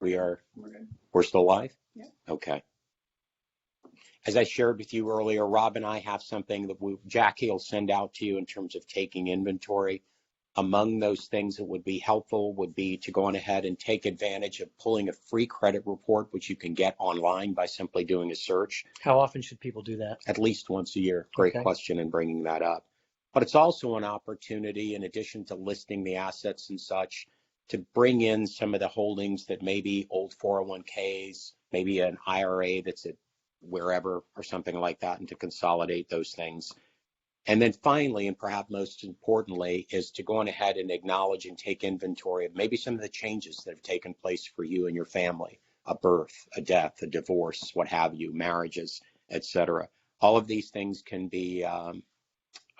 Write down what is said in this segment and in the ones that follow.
We're good. We're still live? Yeah. Okay. As I shared with you earlier, Rob and I have something that Jackie will send out to you in terms of taking inventory. Among those things that would be helpful would be to go on ahead and take advantage of pulling a free credit report, which you can get online by simply doing a search. How often should people do that? At least once a year. Great question in bringing that up. But it's also an opportunity, in addition to listing the assets and such, to bring in some of the holdings that may be old 401ks, maybe an IRA that's at wherever or something like that, and to consolidate those things. And then finally, and perhaps most importantly, is to go on ahead and acknowledge and take inventory of maybe some of the changes that have taken place for you and your family, a birth, a death, a divorce, what have you, marriages, etc. All of these things can be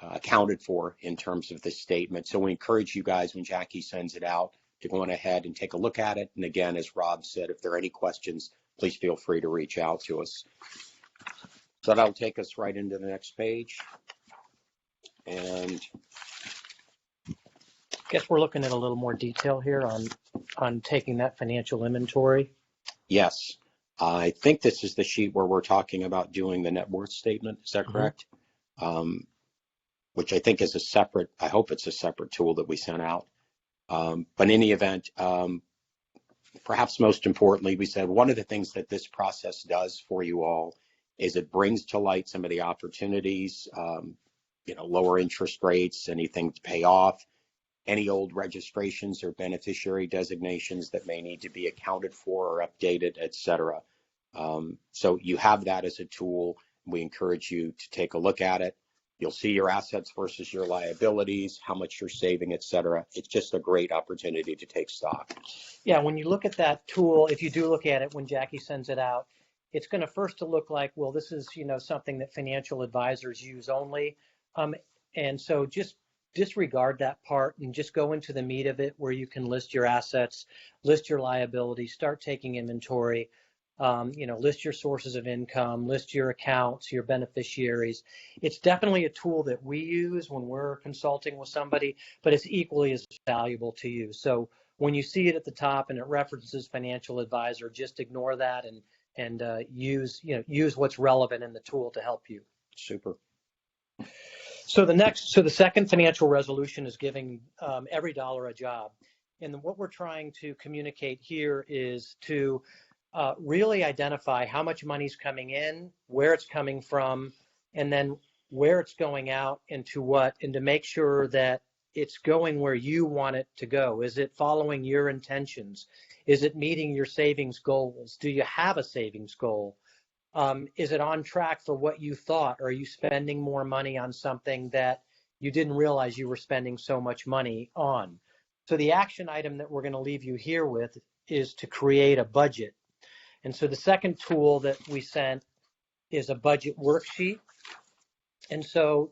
accounted for in terms of this statement. So we encourage you guys, when Jackie sends it out, to go on ahead and take a look at it. And again, as Rob said, if there are any questions, please feel free to reach out to us. So that'll take us right into the next page. And I guess we're looking at a little more detail here on taking that financial inventory. Yes, I think this is the sheet where we're talking about doing the net worth statement. Is that correct? Which I think is a separate, I hope it's a separate tool that we sent out. But in any event, perhaps most importantly, we said one of the things that this process does for you all is it brings to light some of the opportunities, lower interest rates, anything to pay off, any old registrations or beneficiary designations that may need to be accounted for or updated, etc. So you have that as a tool. We encourage you to take a look at it. You'll see your assets versus your liabilities, how much you're saving, etc. It's just a great opportunity to take stock. Yeah, when you look at that tool, if you do look at it when Jackie sends it out, it's going to first to look like, well, this is, something that financial advisors use only. And so just disregard that part and just go into the meat of it, where you can list your assets, list your liabilities, start taking inventory, list your sources of income, list your accounts, your beneficiaries. It's definitely a tool that we use when we're consulting with somebody, but it's equally as valuable to you. So when you see it at the top and it references financial advisor, just ignore that and use what's relevant in the tool to help you. Super. So the second financial resolution is giving every dollar a job. And what we're trying to communicate here is to really identify how much money's coming in, where it's coming from, and then where it's going out and to what, and to make sure that it's going where you want it to go. Is it following your intentions? Is it meeting your savings goals? Do you have a savings goal? Is it on track for what you thought? Or are you spending more money on something that you didn't realize you were spending so much money on? So the action item that we're going to leave you here with is to create a budget. And so the second tool that we sent is a budget worksheet. And so,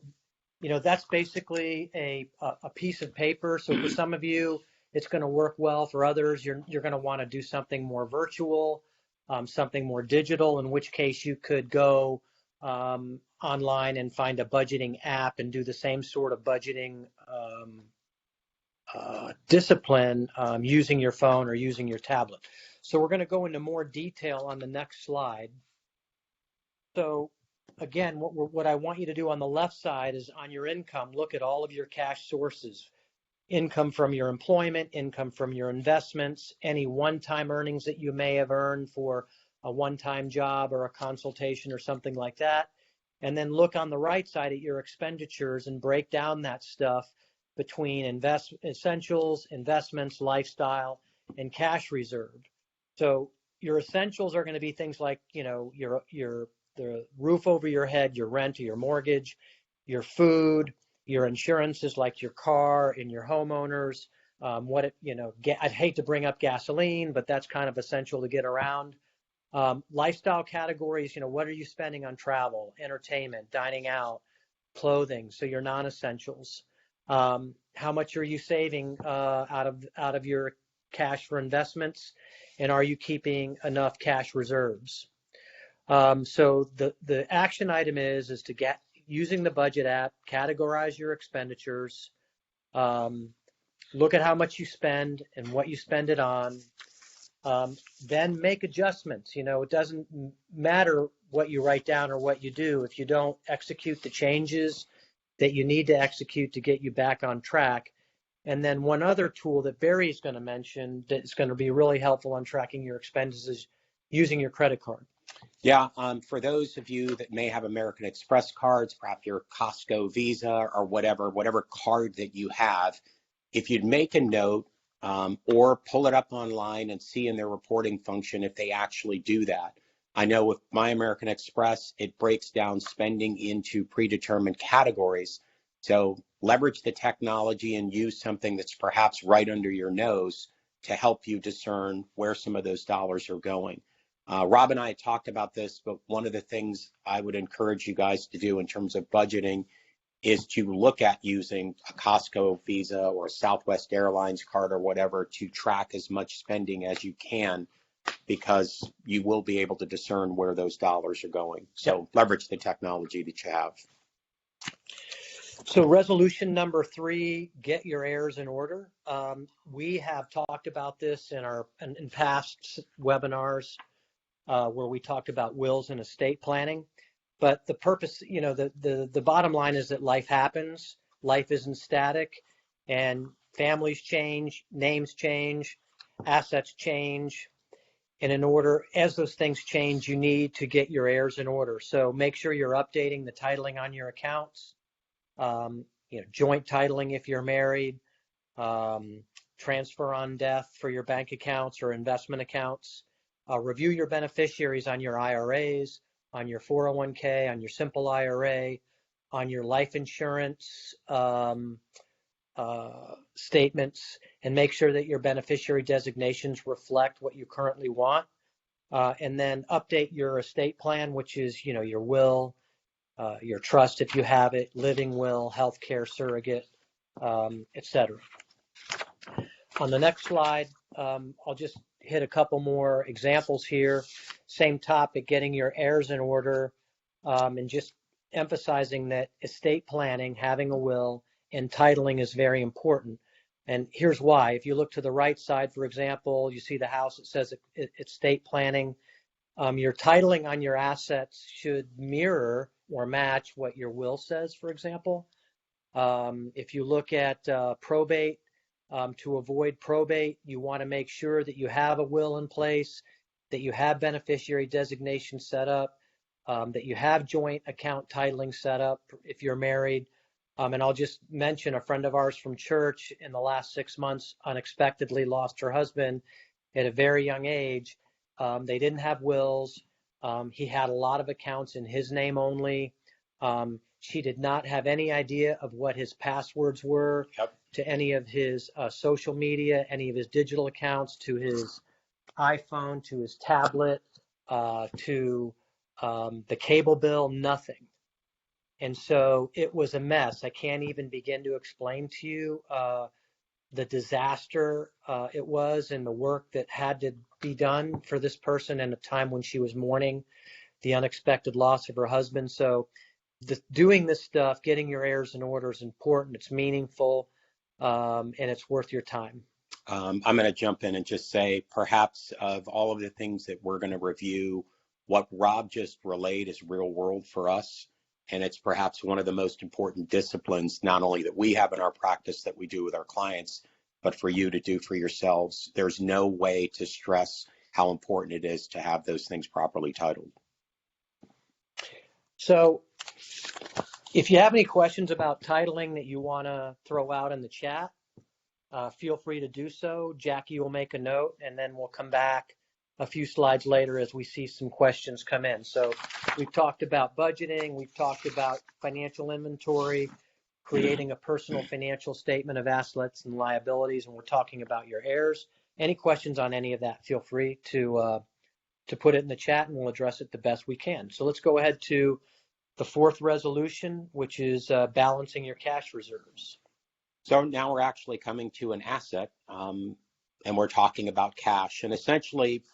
that's basically a piece of paper. So for some of you, it's going to work well. For others, you're going to want to do something more virtual, something more digital, in which case you could go online and find a budgeting app and do the same sort of budgeting discipline using your phone or using your tablet. So we're going to go into more detail on the next slide. So again, what I want you to do on the left side is on your income, look at all of your cash sources. Income from your employment, income from your investments, any one-time earnings that you may have earned for a one-time job or a consultation or something like that. And then look on the right side at your expenditures and break down that stuff between essentials, investments, lifestyle, and cash reserve. So your essentials are going to be things like, the roof over your head, your rent or your mortgage, your food, your insurances like your car and your homeowners. I'd hate to bring up gasoline, but that's kind of essential to get around. Lifestyle categories, what are you spending on travel, entertainment, dining out, clothing? So your non-essentials. How much are you saving out of your cash for investments, and are you keeping enough cash reserves? So the action item is to get using the budget app, categorize your expenditures, look at how much you spend and what you spend it on, then make adjustments. You know, it doesn't matter what you write down or what you do if you don't execute the changes that you need to execute to get you back on track. And then one other tool that Barry is going to mention that is going to be really helpful on tracking your expenses is using your credit card. Yeah, for those of you that may have American Express cards, perhaps your Costco Visa or whatever card that you have, if you'd make a note or pull it up online and see in their reporting function if they actually do that. I know with my American Express, it breaks down spending into predetermined categories. So leverage the technology and use something that's perhaps right under your nose to help you discern where some of those dollars are going. Rob and I talked about this, but one of the things I would encourage you guys to do in terms of budgeting is to look at using a Costco Visa or a Southwest Airlines card or whatever to track as much spending as you can, because you will be able to discern where those dollars are going. So leverage the technology that you have. So resolution number 3, get your heirs in order. We have talked about this in past webinars where we talked about wills and estate planning. But the purpose, you know, the bottom line is that life happens, life isn't static, and families change, names change, assets change. And in order, as those things change, you need to get your heirs in order. So make sure you're updating the titling on your accounts, joint titling if you're married, transfer on death for your bank accounts or investment accounts. Review your beneficiaries on your IRAs, on your 401k, on your simple IRA, on your life insurance statements, and make sure that your beneficiary designations reflect what you currently want. And then update your estate plan, which is, your will, your trust if you have it, living will, healthcare surrogate, etc. On the next slide, I'll just hit a couple more examples here. Same topic, getting your heirs in order, and just emphasizing that estate planning, having a will, and titling is very important. And here's why. If you look to the right side, for example, you see the house, it says estate planning. Your titling on your assets should mirror or match what your will says, for example. If you look at probate, to avoid probate, you want to make sure that you have a will in place, that you have beneficiary designation set up, that you have joint account titling set up if you're married. And I'll just mention a friend of ours from church in the last 6 months unexpectedly lost her husband at a very young age. They didn't have wills. He had a lot of accounts in his name only. She did not have any idea of what his passwords were to any of his social media, any of his digital accounts, to his iPhone, to his tablet, to the cable bill, nothing. And so it was a mess. I can't even begin to explain to you the disaster it was and the work that had to be done for this person in a time when she was mourning the unexpected loss of her husband. So doing this stuff, getting your heirs in order is important. It's meaningful, and it's worth your time. I'm going to jump in and just say, perhaps of all of the things that we're going to review, what Rob just relayed is real world for us. And it's perhaps one of the most important disciplines, not only that we have in our practice that we do with our clients, but for you to do for yourselves. There's no way to stress how important it is to have those things properly titled. So if you have any questions about titling that you want to throw out in the chat, feel free to do so. Jackie will make a note, and then we'll come back a few slides later as we see some questions come in. So we've talked about budgeting, we've talked about financial inventory, creating a personal financial statement of assets and liabilities, and we're talking about your heirs. Any questions on any of that, feel free to put it in the chat, and we'll address it the best we can. So let's go ahead to the 4th resolution, which is balancing your cash reserves. So now we're actually coming to an asset, and we're talking about cash. And essentially,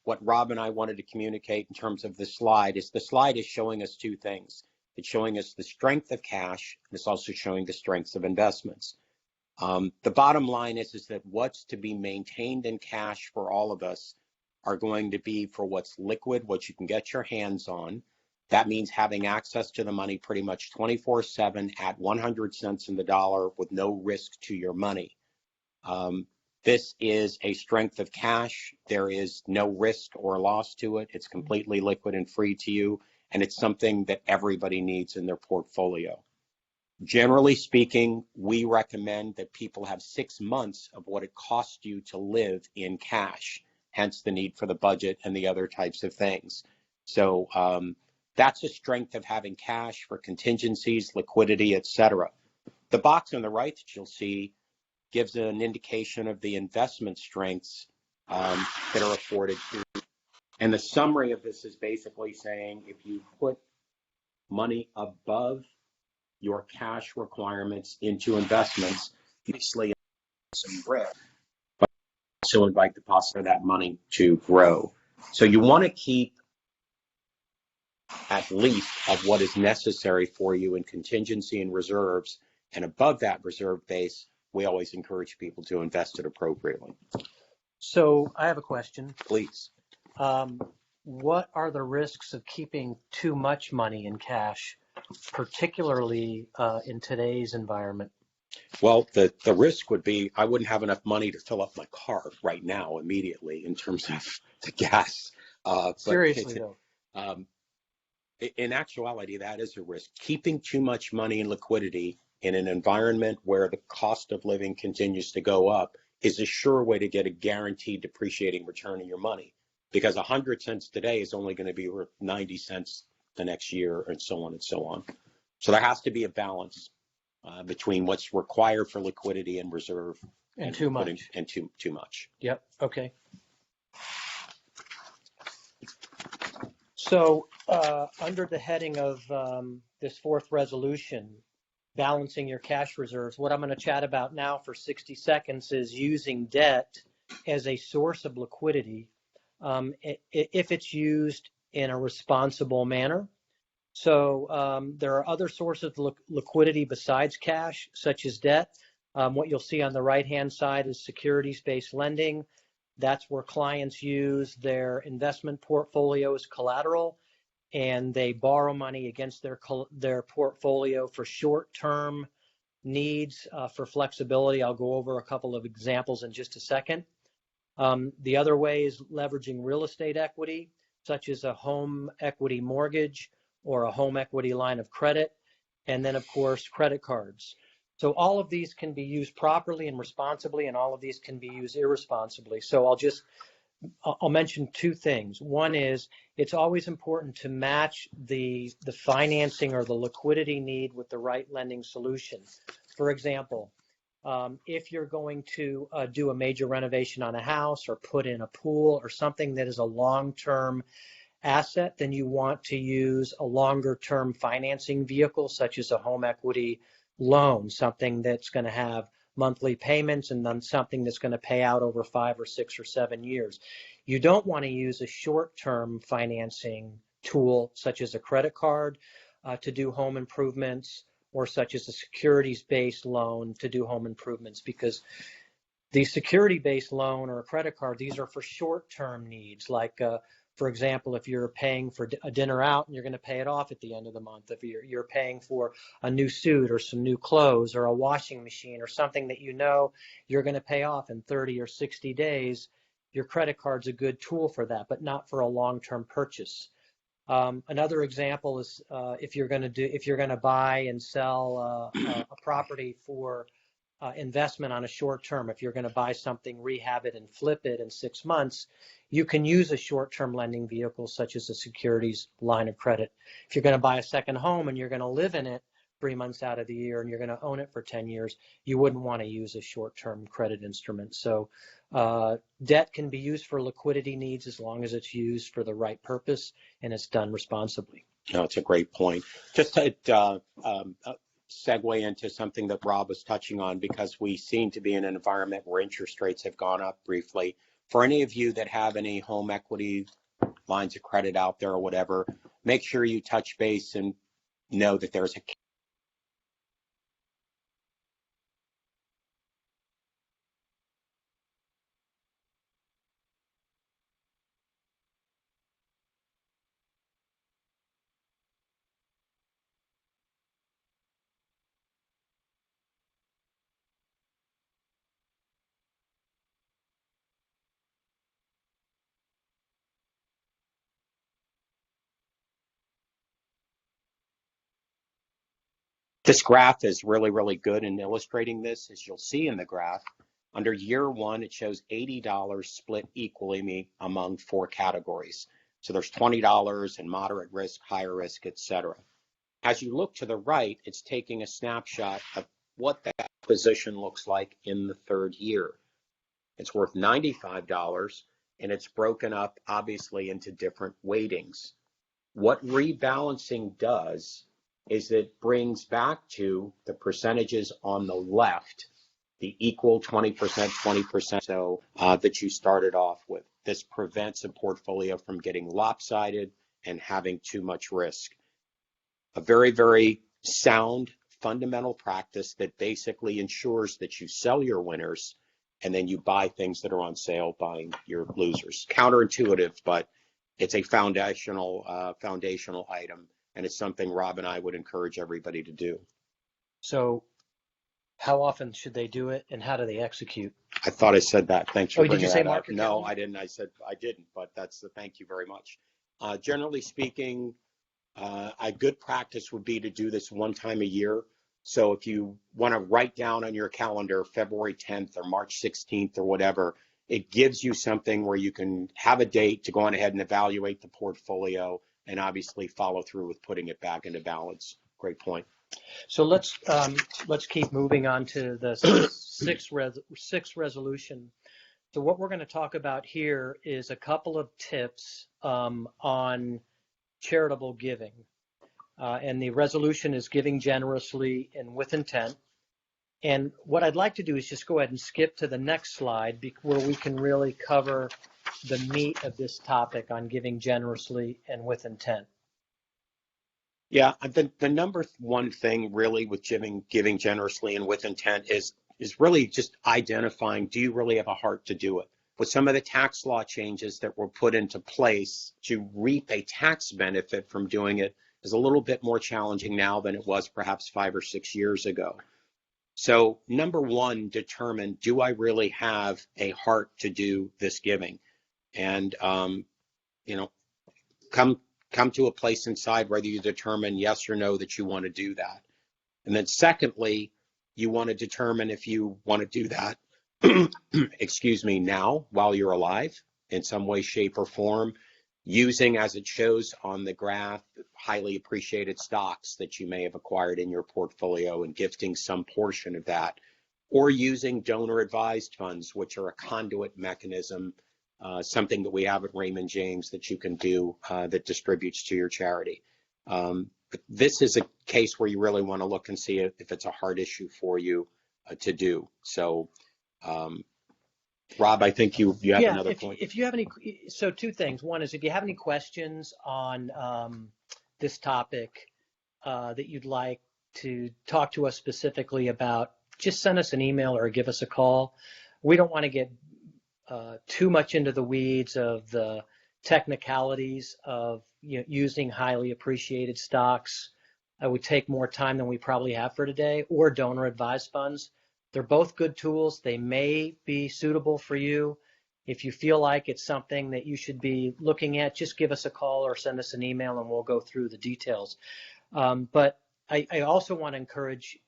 what Rob and I wanted to communicate in terms of the slide is showing us 2 things. It's showing us the strength of cash, and it's also showing the strengths of investments. The bottom line is that what's to be maintained in cash for all of us are going to be for what's liquid, what you can get your hands on. That means having access to the money pretty much 24/7 at 100 cents in the dollar with no risk to your money. This is a strength of cash. There is no risk or loss to it. It's completely liquid and free to you, and it's something that everybody needs in their portfolio. Generally speaking, we recommend that people have 6 months of what it costs you to live in cash, hence the need for the budget and the other types of things. So that's a strength of having cash for contingencies, liquidity, etc. The box on the right that you'll see gives an indication of the investment strengths that are afforded to you. And the summary of this is basically saying if you put money above your cash requirements into investments, obviously some risk, but also invite the possibility of that money to grow. So you want to keep at least of what is necessary for you in contingency and reserves, and above that reserve base, we always encourage people to invest it appropriately. So I have a question. Please. What are the risks of keeping too much money in cash, particularly in today's environment? Well, the risk would be I wouldn't have enough money to fill up my car right now immediately in terms of the gas. Seriously, though. In actuality, that is a risk. Keeping too much money in liquidity in an environment where the cost of living continues to go up is a sure way to get a guaranteed depreciating return on your money, because 100 cents today is only going to be worth 90 cents the next year, and so on and so on. So there has to be a balance between what's required for liquidity and reserve and too much. And too much. Yep. Okay. So under the heading of this fourth resolution, balancing your cash reserves, what I'm going to chat about now for 60 seconds is using debt as a source of liquidity if it's used in a responsible manner. So there are other sources of liquidity besides cash, such as debt. What you'll see on the right-hand side is securities-based lending. That's where clients use their investment portfolio as collateral, and they borrow money against their portfolio for short-term needs, for flexibility. I'll go over a couple of examples in just a second. The other way is leveraging real estate equity, such as a home equity mortgage or a home equity line of credit, and then, of course, credit cards. So all of these can be used properly and responsibly, and all of these can be used irresponsibly. So I'll mention two things. One is it's always important to match the financing or the liquidity need with the right lending solution. For example, if you're going to do a major renovation on a house or put in a pool or something that is a long-term asset, then you want to use a longer-term financing vehicle, such as a home equity loan, something that's going to have monthly payments and then something that's going to pay out over 5 or 6 or 7 years. You don't want to use a short-term financing tool, such as a credit card, to do home improvements, or such as a securities-based loan to do home improvements, because the security-based loan or a credit card, these are for short-term needs, like for example, if you're paying for a dinner out and you're going to pay it off at the end of the month, if you're paying for a new suit or some new clothes or a washing machine or something that you know you're going to pay off in 30 or 60 days, your credit card's a good tool for that, but not for a long-term purchase. Another example is if you're going to buy and sell a property for investment on a short term. If you're going to buy something, rehab it, and flip it in 6 months, you can use a short-term lending vehicle such as a securities line of credit. If you're going to buy a second home and you're going to live in it 3 months out of the year and you're going to own it for 10 years, you wouldn't want to use a short-term credit instrument. So debt can be used for liquidity needs as long as it's used for the right purpose and it's done responsibly. No, it's a great point. Just to segue into something that Rob was touching on, because we seem to be in an environment where interest rates have gone up briefly. For any of you that have any home equity lines of credit out there or whatever, make sure you touch base and know that there's a This graph is really, really good in illustrating this. As you'll see in the graph, under year one, it shows $80 split equally among 4 categories. So there's $20 in moderate risk, higher risk, etc. As you look to the right, it's taking a snapshot of what that position looks like in the 3rd year. It's worth $95, and it's broken up, obviously, into different weightings. What rebalancing does is it brings back to the percentages on the left, the equal 20%, 20%, so that you started off with. This prevents a portfolio from getting lopsided and having too much risk. A very, very sound fundamental practice that basically ensures that you sell your winners and then you buy things that are on sale, buying your losers. Counterintuitive, but it's a foundational item, and it's something Rob and I would encourage everybody to do. So how often should they do it, and how do they execute? I thought I said that. Thanks for bringing that up. Did you say mark your calendar? No, I didn't. I said I didn't, but that's the thank you very much. Generally speaking, a good practice would be to do this one time a year. So if you want to write down on your calendar February 10th or March 16th or whatever, it gives you something where you can have a date to go on ahead and evaluate the portfolio and obviously follow through with putting it back into balance. Great point. So let's keep moving on to the sixth resolution. So what we're going to talk about here is a couple of tips on charitable giving. And the resolution is giving generously and with intent. And what I'd like to do is just go ahead and skip to the next slide where we can really cover the meat of this topic on giving generously and with intent. Yeah, the number one thing really with giving generously and with intent is really just identifying, do you really have a heart to do it? With some of the tax law changes that were put into place to reap a tax benefit from doing it is a little bit more challenging now than it was perhaps 5 or 6 years ago. So number one, determine, do I really have a heart to do this giving? And, come to a place inside whether you determine yes or no that you want to do that. And then secondly, you want to determine if you want to do that, now while you're alive in some way, shape, or form, using, as it shows on the graph, highly appreciated stocks that you may have acquired in your portfolio and gifting some portion of that, or using donor advised funds, which are a conduit mechanism, something that we have at Raymond James that you can do that distributes to your charity. But this is a case where you really want to look and see if it's a hard issue for you to do. So, Rob, I think you have another point. If you have any, so 2 things. One is if you have any questions on this topic that you'd like to talk to us specifically about, just send us an email or give us a call. We don't want to get too much into the weeds of the technicalities of using highly appreciated stocks. It would take more time than we probably have for today, or donor advised funds. They're both good tools. They may be suitable for you. If you feel like it's something that you should be looking at, just give us a call or send us an email and we'll go through the details. But I also want to encourage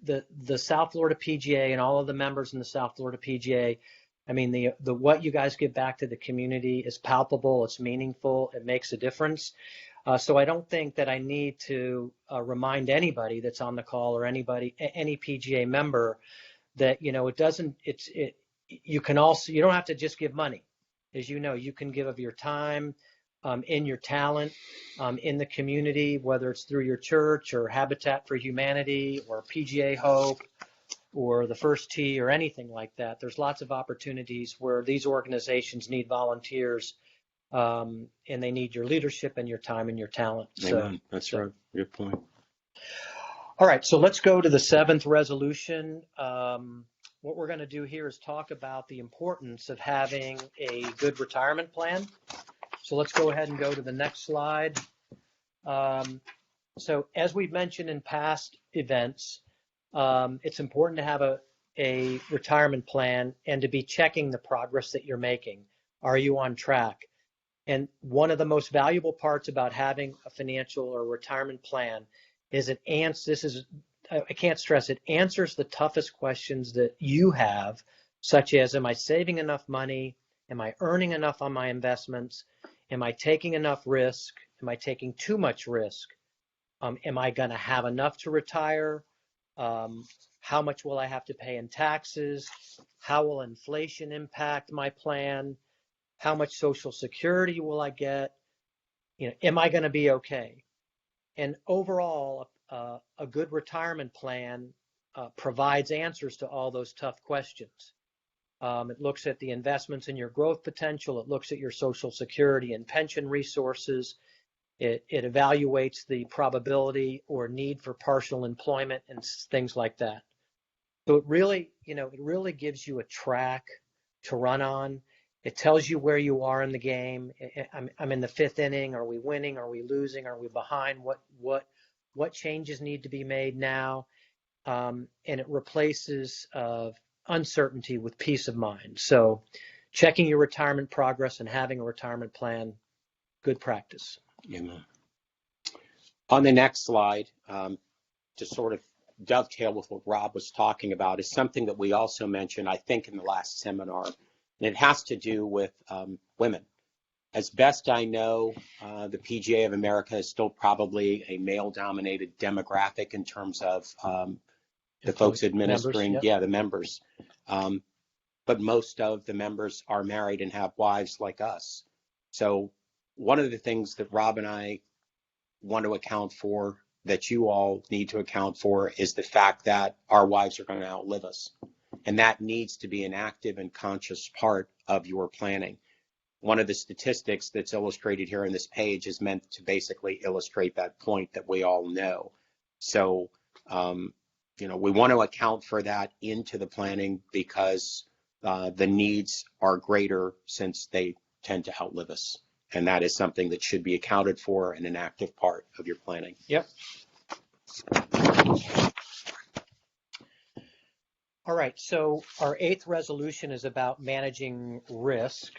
the South Florida PGA and all of the members in the South Florida PGA. I mean, the what you guys give back to the community is palpable, it's meaningful, it makes a difference. So I don't think that I need to remind anybody that's on the call or any PGA member that, you don't have to just give money. As you know, you can give of your time, in your talent, in the community, whether it's through your church or Habitat for Humanity or PGA Hope or the First Tee or anything like that. There's lots of opportunities where these organizations need volunteers, and they need your leadership and your time and your talent. Amen. That's right. Good point. All right, so let's go to the 7th resolution. What we're going to do here is talk about the importance of having a good retirement plan. So let's go ahead and go to the next slide. So as we've mentioned in past events, it's important to have a retirement plan and to be checking the progress that you're making. Are you on track? And one of the most valuable parts about having a financial or retirement plan is this is I can't stress it, answers the toughest questions that you have, such as, am I saving enough money? Am I earning enough on my investments? Am I taking enough risk? Am I taking too much risk? Am I going to have enough to retire? How much will I have to pay in taxes? How will inflation impact my plan? How much Social Security will I get? Am I going to be okay? And overall, a good retirement plan provides answers to all those tough questions. It looks at the investments in your growth potential. It looks at your Social Security and pension resources. It evaluates the probability or need for partial employment and things like that. So it really gives you a track to run on. It tells you where you are in the game. I'm in the fifth inning. Are we winning? Are we losing? Are we behind? What changes need to be made now? And it replaces uncertainty with peace of mind. So checking your retirement progress and having a retirement plan, good practice. Amen. On the next slide, to sort of dovetail with what Rob was talking about, is something that we also mentioned, I think, in the last seminar, and it has to do with women. As best I know, the PGA of America is still probably a male-dominated demographic in terms of the folks administering, members, yep. The members. But most of the members are married and have wives like us. So one of the things that Rob and I want to account for, that you all need to account for, is the fact that our wives are going to outlive us. And that needs to be an active and conscious part of your planning. One of the statistics that's illustrated here on this page is meant to basically illustrate that point that we all know. So, we want to account for that into the planning, because the needs are greater since they tend to outlive us. And that is something that should be accounted for in an active part of your planning. Yep. All right, so our 8th resolution is about managing risk.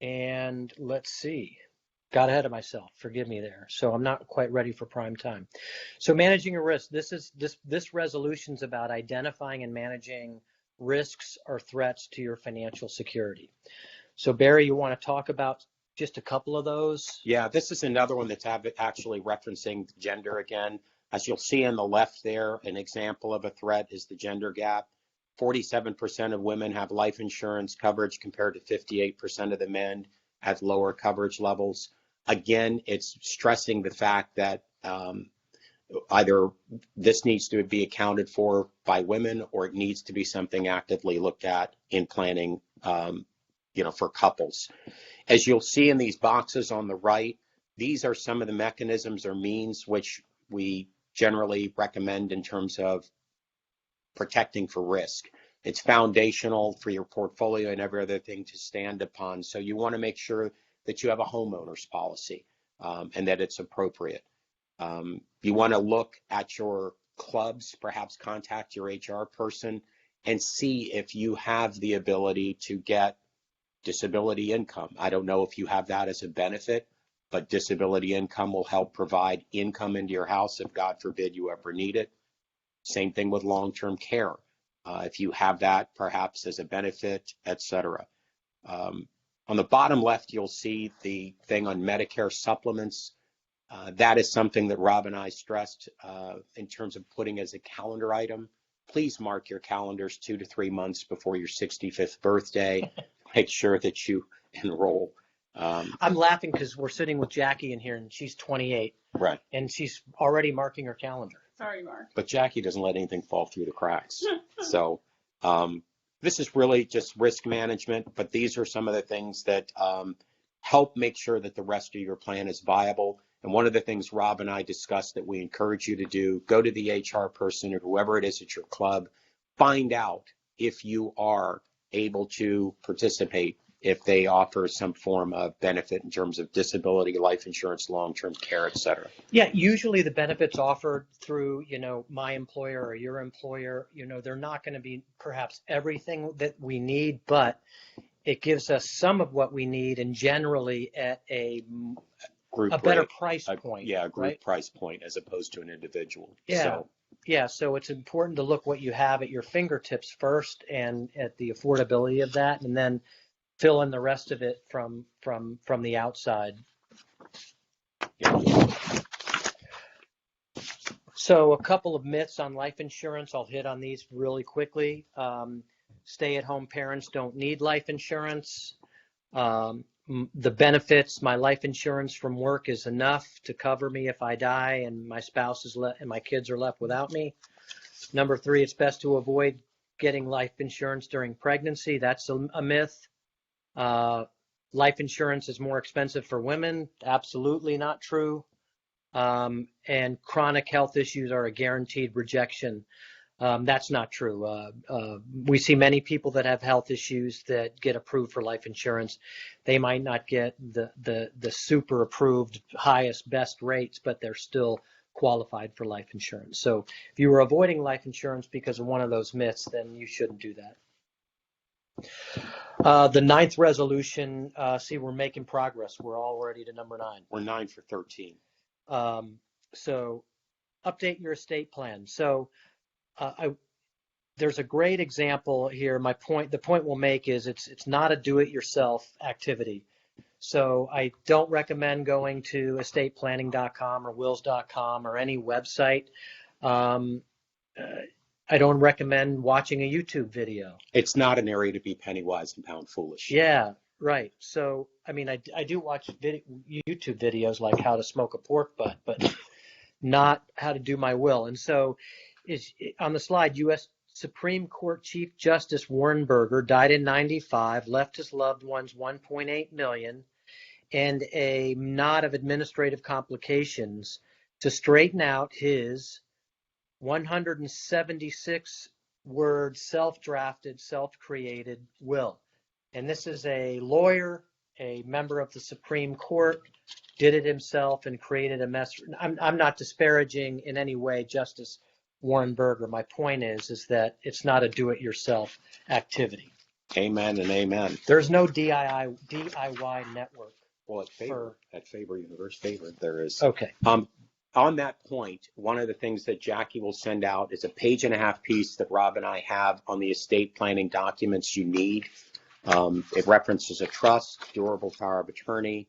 And let's see, got ahead of myself, forgive me there. So I'm not quite ready for prime time. So managing a risk, this resolution is about identifying and managing risks or threats to your financial security. So Barry, you want to talk about just a couple of those? Yeah, this is another one that's actually referencing gender again. As you'll see on the left there, an example of a threat is the gender gap. 47% of women have life insurance coverage compared to 58% of the men have lower coverage levels. Again, it's stressing the fact that either this needs to be accounted for by women, or it needs to be something actively looked at in planning, for couples. As you'll see in these boxes on the right, these are some of the mechanisms or means which we generally recommend in terms of protecting for risk. It's foundational for your portfolio and every other thing to stand upon. So you want to make sure that you have a homeowner's policy and that it's appropriate. You want to look at your clubs, perhaps contact your HR person and see if you have the ability to get disability income. I don't know if you have that as a benefit, but disability income will help provide income into your house if, God forbid, you ever need it. Same thing with long-term care. If you have that perhaps as a benefit, etc. On the bottom left, you'll see the thing on Medicare supplements. That is something that Rob and I stressed in terms of putting as a calendar item. Please mark your calendars 2 to 3 months before your 65th birthday. Make sure that you enroll. I'm laughing because we're sitting with Jackie in here and she's 28. Right. And she's already marking her calendar. Sorry, Mark. But Jackie doesn't let anything fall through the cracks. So this is really just risk management, but these are some of the things that help make sure that the rest of your plan is viable. And one of the things Rob and I discussed that we encourage you to do, go to the HR person or whoever it is at your club, find out if you are able to participate, if they offer some form of benefit in terms of disability, life insurance, long-term care, et cetera. Yeah, usually the benefits offered through, my employer or your employer, they're not going to be perhaps everything that we need, but it gives us some of what we need, and generally at a a better price point. Yeah, a group right? price point as opposed to an individual. Yeah. So, Yeah, so it's important to look what you have at your fingertips first and at the affordability of that, and then fill in the rest of it from the outside. yeah. So a couple of myths on life insurance. I'll hit on these really quickly. Stay-at-home parents don't need life insurance. The benefits, my life insurance from work is enough to cover me if I die and my spouse is and my kids are left without me. Number 3, it's best to avoid getting life insurance during pregnancy. That's a myth. Life insurance is more expensive for women. Absolutely not true. And chronic health issues are a guaranteed rejection. That's not true. We see many people that have health issues that get approved for life insurance. They might not get the super approved highest best rates, but they're still qualified for life insurance. So if you were avoiding life insurance because of one of those myths, then you shouldn't do that. The 9th resolution, see, we're making progress. We're already to number 9. We're 9 for 13. So update your estate plan. So there's a great example here. The point we'll make is it's not a do-it-yourself activity. So I don't recommend going to estateplanning.com or wills.com or any website. I don't recommend watching a YouTube video. It's not an area to be penny wise and pound foolish. Yeah, right. So, I mean, I do watch YouTube videos like how to smoke a pork butt, but not how to do my will. And so on the slide, U.S. Supreme Court Chief Justice Warren Burger died in 1995, left his loved ones $1.8 million and a knot of administrative complications to straighten out his 176-word self-drafted, self-created will. And this is a lawyer, a member of the Supreme Court, did it himself and created a mess. I'm not disparaging in any way Justice Warren Burger. My point is that it's not a do-it-yourself activity. Amen and amen. There's no DIY network. Well, at Faber University, there is. Okay. On that point, one of the things that Jackie will send out is a 1.5-page piece that Rob and I have on the estate planning documents you need. It references a trust, durable power of attorney,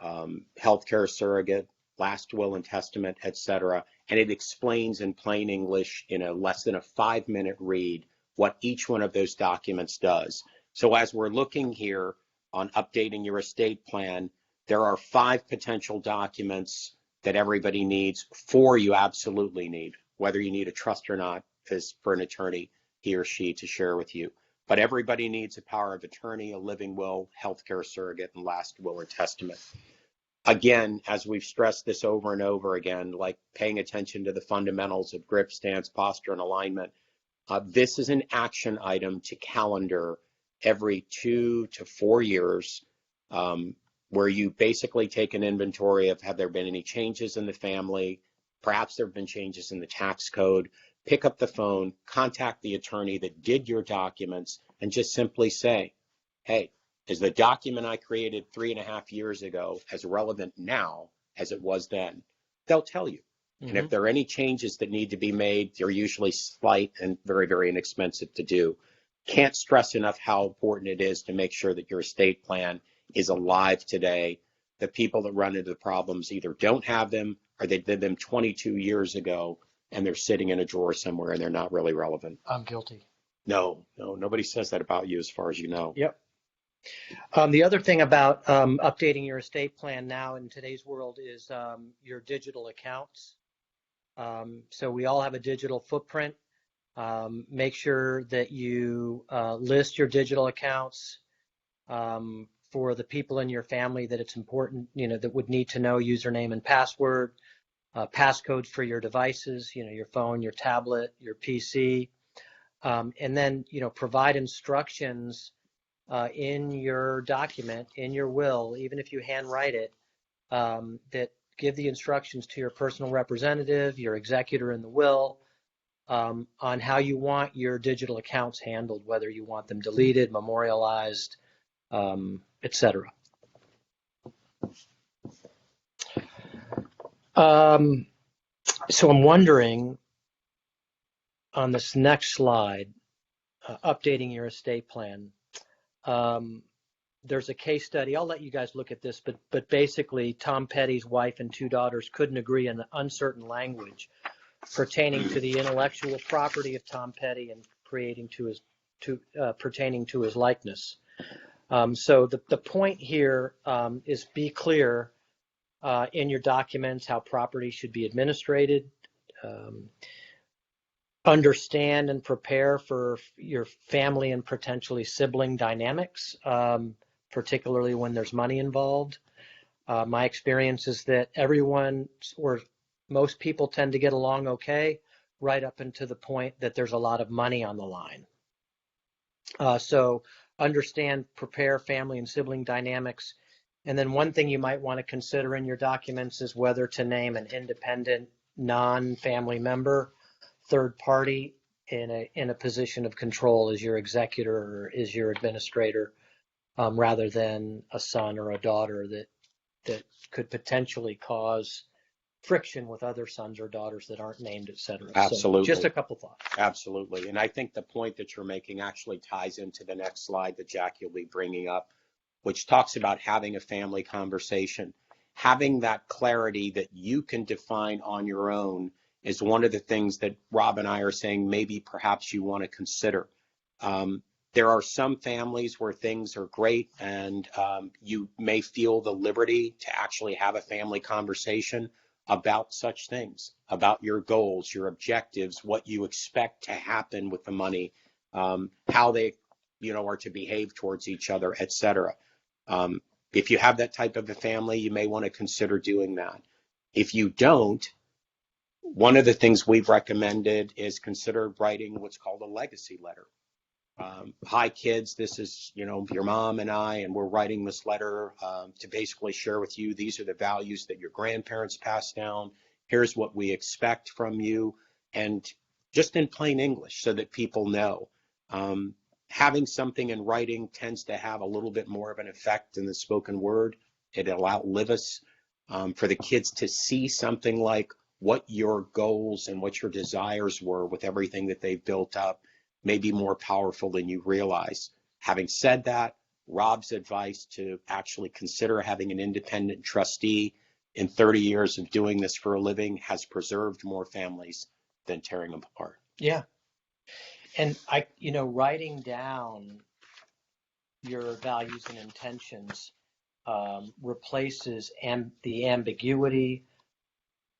healthcare surrogate, last will and testament, etc. And it explains in plain English in a less than a 5-minute read what each one of those documents does. So as we're looking here on updating your estate plan, there are 5 potential documents that everybody needs. 4 you absolutely need, whether you need a trust or not is for an attorney, he or she, to share with you. But everybody needs a power of attorney, a living will, healthcare surrogate, and last will or testament. Again, as we've stressed this over and over again, like paying attention to the fundamentals of grip, stance, posture, and alignment, this is an action item to calendar every 2 to 4 years, where you basically take an inventory of, have there been any changes in the family? Perhaps there have been changes in the tax code. Pick up the phone, contact the attorney that did your documents, and just simply say, hey, is the document I created 3.5 years ago as relevant now as it was then? They'll tell you. Mm-hmm. And if there are any changes that need to be made, they're usually slight and very, very inexpensive to do. Can't stress enough how important it is to make sure that your estate plan is alive today. The people that run into the problems either don't have them or they did them 22 years ago and they're sitting in a drawer somewhere and they're not really relevant. I'm guilty. No, nobody says that about you as far as you know. Yep. The other thing about updating your estate plan now in today's world is your digital accounts. So we all have a digital footprint. Make sure that you list your digital accounts for the people in your family that it's important, that would need to know username and password, passcodes for your devices, your phone, your tablet, your PC, and then, provide instructions in your document, in your will, even if you handwrite it, that give the instructions to your personal representative, your executor in the will, on how you want your digital accounts handled, whether you want them deleted, memorialized, etc. So I'm wondering on this next slide, updating your estate plan. There's a case study. I'll let you guys look at this, but basically Tom Petty's wife and two daughters couldn't agree on the uncertain language pertaining to the intellectual property of Tom Petty and pertaining to his likeness. So the point here is be clear in your documents how property should be administrated. Understand and prepare for your family and potentially sibling dynamics, particularly when there's money involved. My experience is that everyone, or most people, tend to get along okay, right up until the point that there's a lot of money on the line. So understand, prepare family and sibling dynamics. And then one thing you might want to consider in your documents is whether to name an independent, non-family member, third party in a position of control as your executor or as your administrator, rather than a son or a daughter that could potentially cause friction with other sons or daughters that aren't named, et cetera. Absolutely. So just a couple thoughts. Absolutely. And I think the point that you're making actually ties into the next slide that Jackie will be bringing up, which talks about having a family conversation. Having that clarity that you can define on your own is one of the things that Rob and I are saying maybe perhaps you want to consider. There are some families where things are great and you may feel the liberty to actually have a family conversation about such things, about your goals, your objectives, what you expect to happen with the money, how they, are to behave towards each other, et cetera. If you have that type of a family, you may want to consider doing that. If you don't, one of the things we've recommended is consider writing what's called a legacy letter. Hi, kids, this is, your mom and I, and we're writing this letter to basically share with you, these are the values that your grandparents passed down. Here's what we expect from you. And just in plain English so that people know. Having something in writing tends to have a little bit more of an effect than the spoken word. It'll outlive us. For the kids to see something like what your goals and what your desires were with everything that they've built up may be more powerful than you realize. Having said that, Rob's advice to actually consider having an independent trustee in 30 years of doing this for a living has preserved more families than tearing them apart. Yeah. And writing down your values and intentions replaces the ambiguity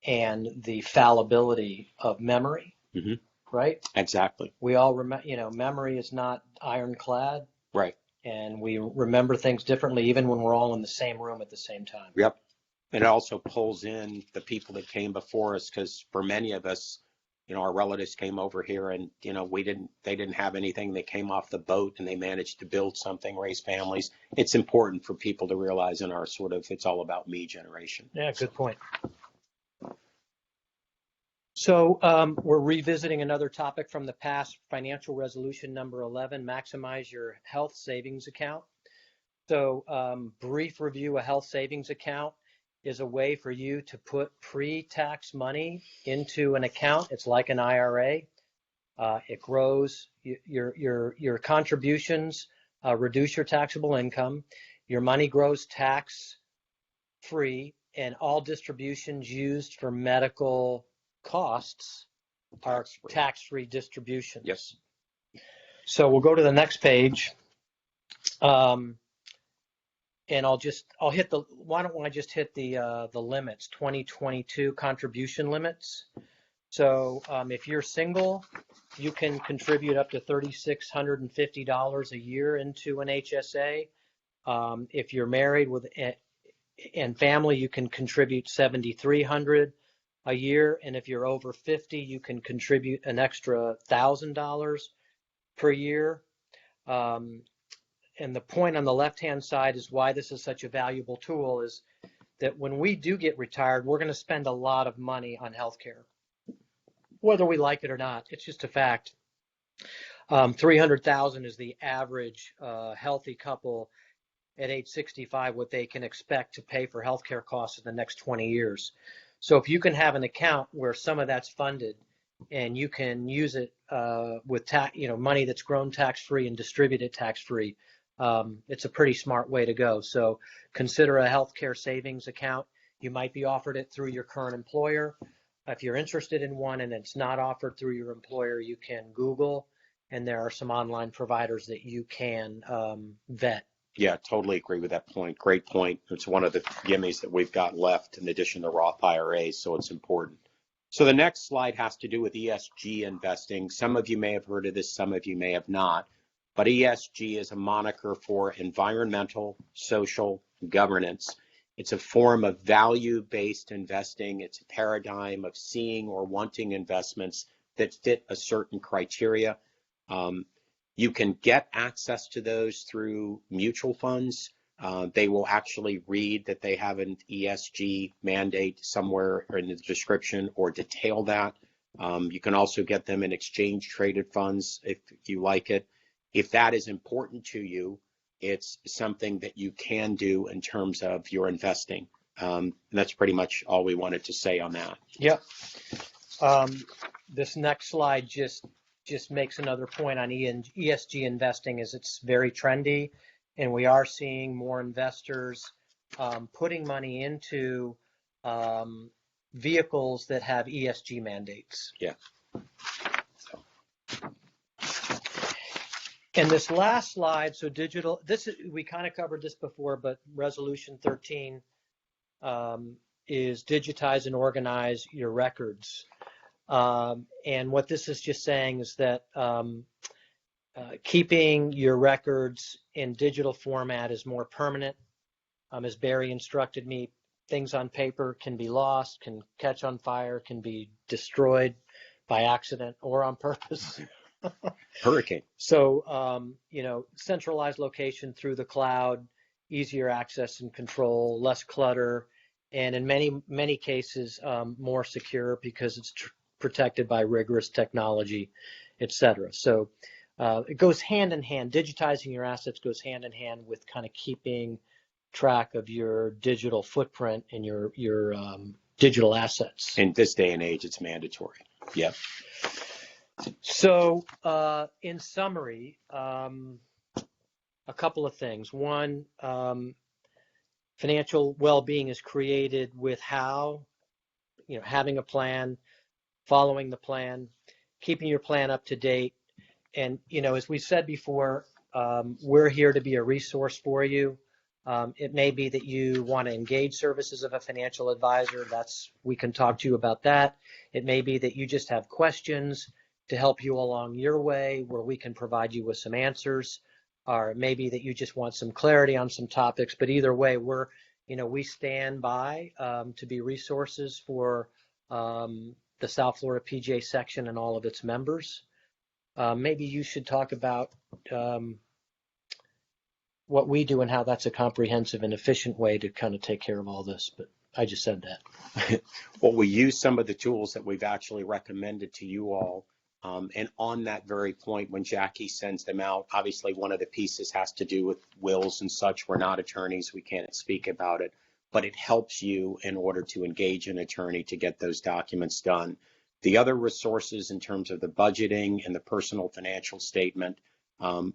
and the fallibility of memory. Mm-hmm. Right? Exactly. We all remember, memory is not ironclad. Right. And we remember things differently even when we're all in the same room at the same time. Yep. And it also pulls in the people that came before us, because for many of us, our relatives came over here and, they didn't have anything. They came off the boat and they managed to build something, raise families. It's important for people to realize in our it's all about me generation. Yeah, good point. So we're revisiting another topic from the past, financial resolution number 11, maximize your health savings account. So brief review, a health savings account is a way for you to put pre-tax money into an account. It's like an IRA. It grows your contributions, reduce your taxable income. Your money grows tax-free, and all distributions used for medical costs are tax-free distributions. Yes. So we'll go to the next page. And why don't I just hit the limits, 2022 contribution limits. So if you're single, you can contribute up to $3,650 a year into an HSA. If you're married and family, you can contribute $7,300 a year. And if you're over 50, you can contribute an extra $1,000 per year. And the point on the left-hand side is why this is such a valuable tool is that when we do get retired, we're going to spend a lot of money on healthcare, whether we like it or not. It's just a fact. $300,000 is the average healthy couple at age 65, what they can expect to pay for healthcare costs in the next 20 years. So if you can have an account where some of that's funded and you can use it with money that's grown tax-free and distributed tax-free, it's a pretty smart way to go. So consider a healthcare savings account. You might be offered it through your current employer. If you're interested in one and it's not offered through your employer, you can Google, and there are some online providers that you can vet. Yeah, totally agree with that point. Great point. It's one of the gimmies that we've got left in addition to Roth IRAs, so it's important. So the next slide has to do with ESG investing. Some of you may have heard of this, some of you may have not, but ESG is a moniker for environmental, social, governance. It's a form of value-based investing. It's a paradigm of seeing or wanting investments that fit a certain criteria. You can get access to those through mutual funds. They will actually read that they have an ESG mandate somewhere in the description or detail that. You can also get them in exchange traded funds if you like it. If that is important to you, it's something that you can do in terms of your investing. And that's pretty much all we wanted to say on that. Yep. This next slide just makes another point on ESG investing, is it's very trendy, and we are seeing more investors putting money into vehicles that have ESG mandates. Yeah. And this last slide, so digital, we kind of covered this before, but resolution 13 is digitize and organize your records. And what this is just saying is that keeping your records in digital format is more permanent. As Barry instructed me, things on paper can be lost, can catch on fire, can be destroyed by accident or on purpose. Hurricane. So, centralized location through the cloud, easier access and control, less clutter, and in many cases, more secure because it's protected by rigorous technology, et cetera. So it goes hand in hand. Digitizing your assets goes hand in hand with kind of keeping track of your digital footprint and your digital assets. In this day and age, it's mandatory. Yep. So in summary, a couple of things. One, financial well-being is created with how, having a plan, following the plan, keeping your plan up to date. And, as we said before, we're here to be a resource for you. It may be that you want to engage services of a financial advisor. We can talk to you about that. It may be that you just have questions to help you along your way where we can provide you with some answers. Or it may be that you just want some clarity on some topics. But either way, we stand by to be resources for the South Florida PGA section and all of its members. Maybe you should talk about what we do and how that's a comprehensive and efficient way to kind of take care of all this. But I just said that. Well, we use some of the tools that we've actually recommended to you all. And on that very point, when Jackie sends them out, obviously one of the pieces has to do with wills and such. We're not attorneys. We can't speak about it. But it helps you in order to engage an attorney to get those documents done. The other resources in terms of the budgeting and the personal financial statement,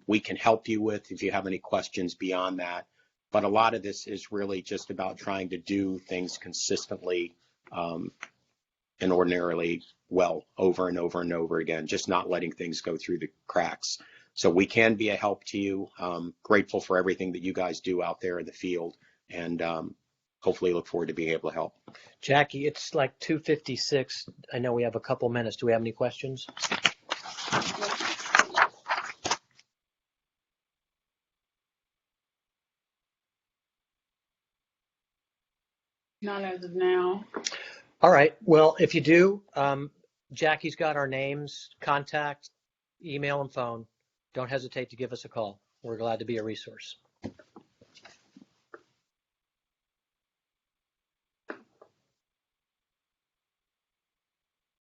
we can help you with if you have any questions beyond that. But a lot of this is really just about trying to do things consistently and ordinarily well over and over and over again, just not letting things go through the cracks. So we can be a help to you. Grateful for everything that you guys do out there in the field, and hopefully look forward to being able to help. Jackie, it's like 2:56. I know we have a couple minutes. Do we have any questions? None as of now. All right. Well, if you do, Jackie's got our names, contact, email, and phone. Don't hesitate to give us a call. We're glad to be a resource.